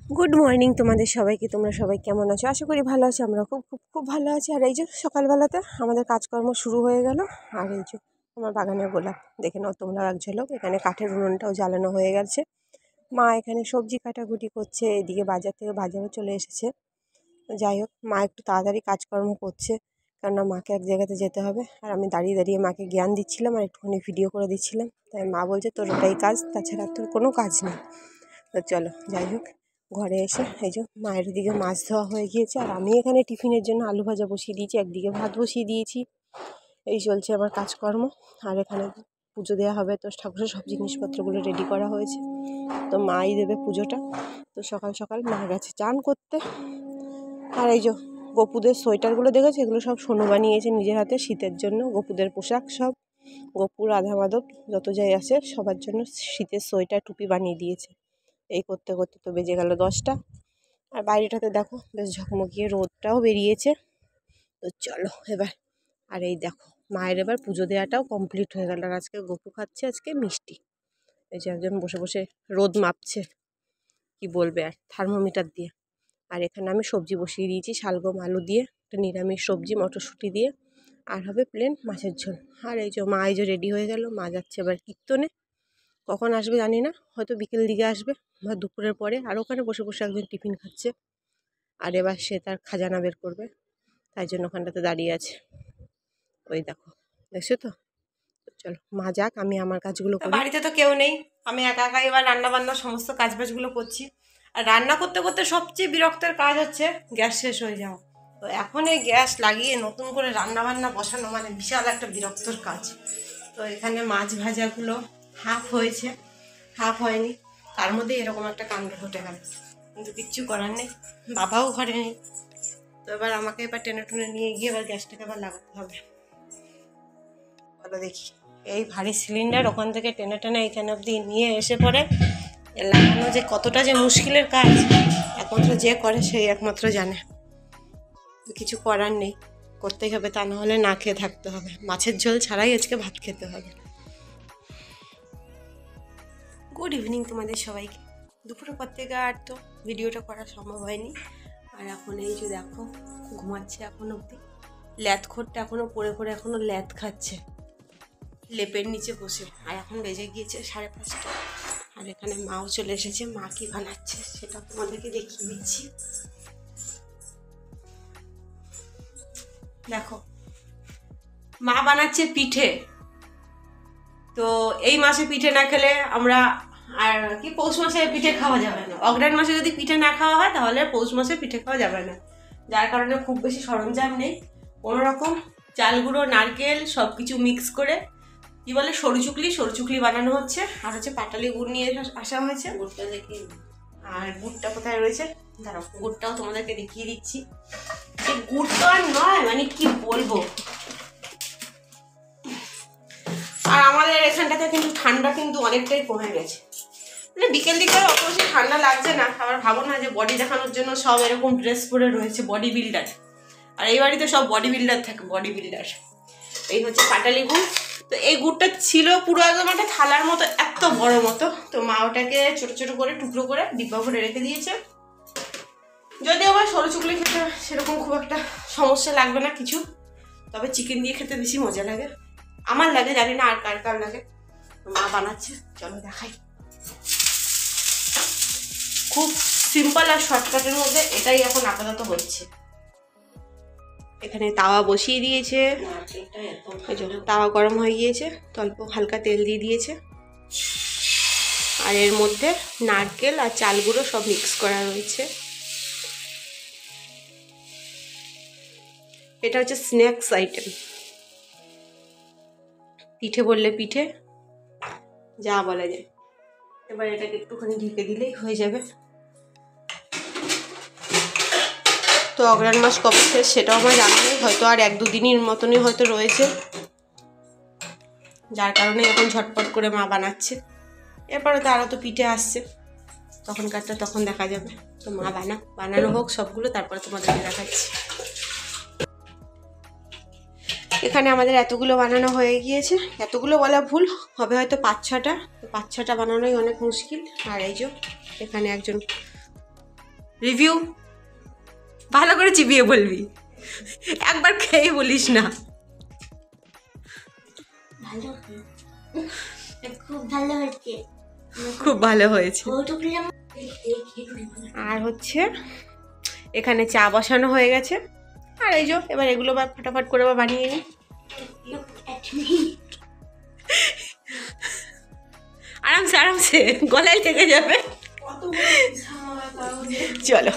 Good morning তোমাদের সবাইকে। তোমরা সবাই কেমন আছো? আশা করি ভালো আছো। আমরা খুব খুব খুব ভালো আছি। আর এই যে সকালবেলাতে আমাদের কাজকর্ম শুরু হয়ে গেল। আর এই যে আমার বাগানের গোলাপ দেখে নাও তোমরা এক ঝলক। এখানে কাঠের উনুনটাও জ্বালানো হয়ে গেছে। মা এখানে সবজি কাটাকুটি করছে, এদিকে বাজার থেকে বাজারও চলে এসেছে। যাই হোক, মা একটু তাড়াতাড়ি কাজকর্ম করছে, কেননা মাকে এক জায়গাতে যেতে হবে। আর আমি দাঁড়িয়ে দাঁড়িয়ে মাকে জ্ঞান দিচ্ছিলাম আর একটুখানি ভিডিও করে দিচ্ছিলাম। তাই মা বলছে তোর ওটাই কাজ, তাছাড়া তোর কোনো কাজ নেই। তো চলো, যাই হোক, ঘরে এসে এই যে মায়ের দিকে মাছ ধোয়া হয়ে গিয়েছে। আর আমি এখানে টিফিনের জন্য আলু ভাজা বসিয়ে দিয়েছি, একদিকে ভাত বসিয়ে দিয়েছি। এই চলছে আমার কাজকর্ম। আর এখানে পুজো দেওয়া হবে, তো ঠাকুরের সব জিনিসপত্রগুলো রেডি করা হয়েছে। তো মাই দেবে পুজোটা। তো সকাল সকাল মা গেছে চান করতে। আর এই যে গপুদের সোয়েটারগুলো দেখেছে, এগুলো সব সোনু বানিয়েছে নিজের হাতে শীতের জন্য। গপুদের পোশাক সব, গপু রাধা মাধব যত যাই আছে সবার জন্য শীতের সোয়েটার টুপি বানিয়ে দিয়েছে। এই করতে করতে তো বেজে গেল 10টা। আর বাইরেটাতে দেখো বেশ ঝকমকিয়ে রোদটাও বেরিয়েছে। তো চলো এবার, আর এই দেখো মায়ের এবার পুজো দেওয়াটাও কমপ্লিট হয়ে গেল। আর আজকে গপু খাচ্ছে আজকে মিষ্টি। এই যে একজন বসে বসে রোদ মাপছে, কি বলবে আর, থার্মোমিটার দিয়ে। আর এখানে আমি সবজি বসিয়ে দিয়েছি শালগম আলু দিয়ে, একটা নিরামিষ সবজি মটরশুঁটি দিয়ে, আর হবে প্লেন মাছের ঝোল। আর এই যে মা এই যে রেডি হয়ে গেল, মা যাচ্ছে এবার কীর্তনে। কখন আসবে জানি না, হয়তো বিকেল দিকে আসবে বা দুপুরের পরে। আর ওখানে বসে বসে একজন টিফিন খাচ্ছে। আর এবার সে তার খাজানা বের করবে, তাই জন্য ওখানটাতে দাঁড়িয়ে আছে। ওই দেখো, দেখছো তো? চলো মা যাক, আমি আমার কাজগুলো করি। বাড়িতে তো কেউ নেই, আমি একা একা এবার রান্না বান্না সমস্ত কাজবাজগুলো করছি। আর রান্না করতে করতে সবচেয়ে বিরক্তের কাজ হচ্ছে গ্যাস শেষ হয়ে যাওয়া। তো এখন এই গ্যাস লাগিয়ে নতুন করে রান্না বান্না বসানো মানে বিশাল একটা বিরক্তর কাজ। তো এখানে মাছ ভাজাগুলো হাফ হয়েছে, হাফ হয়নি, তার মধ্যে এরকম একটা কাণ্ড ঘটে গেল। কিন্তু কিচ্ছু করার নেই, বাবাও ঘরে নেই। তো এবার আমাকে এবার টেনে টুনে নিয়ে গিয়ে এবার গ্যাসটাকে আবার লাগাতে হবে। বলো দেখি, এই ভারী সিলিন্ডার ওখান থেকে টেনে টেনে এখানে অবধি নিয়ে এসে পরে লাগানো যে কতটা যে মুশকিলের কাজ, একমাত্র যে করে সেই একমাত্র জানে। কিছু করার নেই, করতেই হবে, তা না হলে না খেয়ে থাকতে হবে। মাছের ঝোল ছাড়াই আজকে ভাত খেতে হবে। গুড ইভিনিং তোমাদের সবাইকে। দুপুরের পর থেকে আর তো ভিডিওটা করা সম্ভব হয়নি। আর এখন এই যে দেখো ঘুমাচ্ছে এখন অবধি, ল্যাদ খোরটা এখনও পড়ে পড়ে এখনও ল্যাদ খাচ্ছে লেপের নিচে বসে। আর এখন বেজে গিয়েছে 5:30। আর এখানে মাও চলে এসেছে, মা কি বানাচ্ছে সেটা তোমাদেরকে দেখিয়ে দিচ্ছি। দেখো, মা বানাচ্ছে পিঠে। তো এই মাসে পিঠে না খেলে আমরা, আর কি পৌষ মাসে পিঠে খাওয়া যাবে না। অগ্রহায়ণ মাসে যদি পিঠে না খাওয়া হয় তাহলে পৌষ মাসে পিঠে খাওয়া যাবে না। যার কারণে খুব বেশি সরঞ্জাম নেই, কোনো রকম চাল গুঁড়ো নারকেল সব কিছু মিক্স করে কি বলে সরু চুকলি বানানো হচ্ছে। আর হচ্ছে পাটালি গুড় নিয়ে আসা হয়েছে। গুড়টা দেখি, আর গুড়টা কোথায় রয়েছে দাঁড়াও, গুড়টাও তোমাদেরকে দেখিয়ে দিচ্ছি। এই গুড়টা আর নয়, মানে কি বলবো। আর আমাদের এখানটাতে কিন্তু ঠান্ডা কিন্তু অনেকটাই কমে গেছে, মানে বিকেল দিকে অত বেশি ঠান্ডা লাগছে না। আবার ভাবো না যে বডি দেখানোর জন্য সব এরকম ড্রেস পরে রয়েছে বডি বিল্ডার। আর এই বাড়িতে সব বডি বিল্ডার থাকে, বডি বিল্ডার। এই হচ্ছে পাটালি গুড়। তো এই গুড়টা ছিল পুরো একদম একটা থালার মতো, এত বড় মতো। তো মা ওটাকে ছোট ছোট করে টুকরো করে ডিব্বা করে রেখে দিয়েছে। যদিও আবার সরু চুকলি খেতে সেরকম খুব একটা সমস্যা লাগবে না কিছু, তবে চিকেন দিয়ে খেতে বেশি মজা লাগে, আমার লাগে, জানি না আর কার কার লাগে। মা বানাচ্ছে, চলো দেখাই। খুব সিম্পল আর শর্টকাটের মধ্যে এটাই এখন আপাতত হচ্ছে। এখানে তাওয়া বসিয়ে দিয়েছে, তাওয়া গরম হয়ে গিয়েছে, অল্প হালকা তেল দিয়ে দিয়েছে। আর এর মধ্যে নারকেল আর চাল গুঁড়ো সব মিক্স করা রয়েছে। এটা হচ্ছে স্ন্যাক্স আইটেম, পিঠে বললে পিঠে, যা বলা যায়। এবার এটাকে একটুখানি ঢেকে দিলেই হয়ে যাবে। তো অগ্রহায়ণ মাস কবে শেষ সেটাও আমার জানা নেই, হয়তো আর 1-2 দিনের মতনই হয়তো রয়েছে, যার কারণে এখন ঝটপট করে মা বানাচ্ছে। এরপরে তো আরও তো পিঠে আসছে, তখনকারটা তখন দেখা যাবে। তো মা বানানো হোক সবগুলো, তারপরে তোমাদেরকে দেখাচ্ছি। এখানে আমাদের এতগুলো বানানো হয়ে গিয়েছে, এতগুলো বলা ভুল হবে, হয়তো 5-6টা। তো 5-6টা বানানোই অনেক মুশকিল। আর এই যে এখানে একজন রিভিউ ভালো করে চিবিয়ে বলবি, একবার খেয়ে বলিস না। ভালো, খুব ভালো হয়েছে, খুব ভালো হয়েছে। আর হচ্ছে এখানে চা বসানো হয়ে গেছে, আর এই যে এবার এগুলো ফটাফট করে বানিয়ে নিই। আরামসে আরামসে, গলায় লেগে যাবে। চলো।